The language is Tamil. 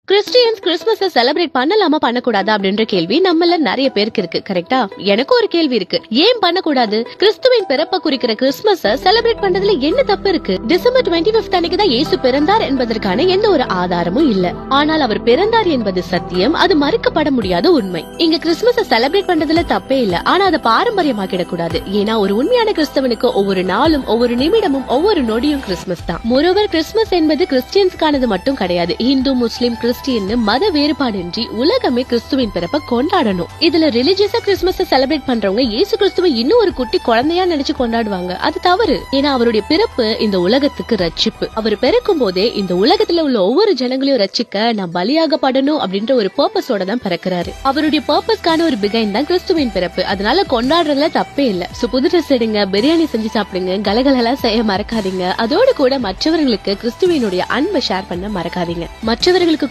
கிறிஸ்டியன்ஸ் கிறிஸ்துமஸ் செலிப்ரேட் பண்ணலாமா பண்ணக்கூடாதா அப்படின்ற கேள்வி நம்மள நிறைய பேருக்கு இருக்கு. கரெக்டா? எனக்கு ஒரு கேள்வி இருக்கு. ஏன் பண்ணக்கூடாது? கிறிஸ்துவின் பிறப்பை குறிக்கிற கிறிஸ்துமஸ் செலிப்ரேட் பண்றதுல என்ன தப்பு இருக்கு? டிசம்பர் 25 அன்னைக்கு தான் இயேசு பிறந்தார் என்பதற்கான எந்த ஒரு ஆதாரமும் இல்ல. ஆனால் அவர் பிறந்தார் என்பது சத்தியம். அது மறுக்கப்பட முடியாத உண்மை. இங்க கிறிஸ்துமஸ் செலிப்ரேட் பண்றதுல தப்பே இல்ல. ஆனா அதை பாரம்பரியமாக்கிட கூடாது. ஏன்னா ஒரு உண்மையான கிறிஸ்தவனுக்கு ஒவ்வொரு நாளும் ஒவ்வொரு நிமிடமும் ஒவ்வொரு நொடியும் கிறிஸ்துமஸ் தான். மோரோவர் கிறிஸ்துமஸ் என்பது கிறிஸ்டியன்ஸ்க்கானது மட்டும் கிடையாது. இந்து, முஸ்லிம், கிறிஸ்டியன் மத வேறுபாடின்றி உலகமே கிறிஸ்துவின் பிறப்பை கொண்டாடணும். இதுல ரிலிஜியஸா கிறிஸ்துமஸ் செலிப்ரேட் பண்றவங்க இயேசு கிறிஸ்துவை இன்னும் ஒரு குட்டி குழந்தையா நினைச்சு கொண்டாடுவாங்க. அது தவறு. ஏன்னா அவருடைய பிறப்பு இந்த உலகத்துக்கு ரட்சிப்பு. அவர் பிறக்கும் போதே இந்த உலகத்துல உள்ள ஒவ்வொரு ஜனங்களையும் ரட்சிக்க நான் பலியாகப்படணும் அப்படின்ற ஒரு பர்பஸோட தான் பிறக்கிறாரு. அவருடைய பர்பஸ்க்கான ஒரு பிகைன் தான் கிறிஸ்துவின் பிறப்பு. அதனால கொண்டாடுறதுல தப்பே இல்ல. சோ புது ட்ரெஸ் எடுங்க, பிரியாணி செஞ்சு சாப்பிடுங்க, கலகலெல்லாம் செய்ய மறக்காதீங்க. அதோடு கூட மற்றவர்களுக்கு கிறிஸ்துவினுடைய அன்பை ஷேர் பண்ண மறக்காதீங்க. மற்றவர்களுக்கு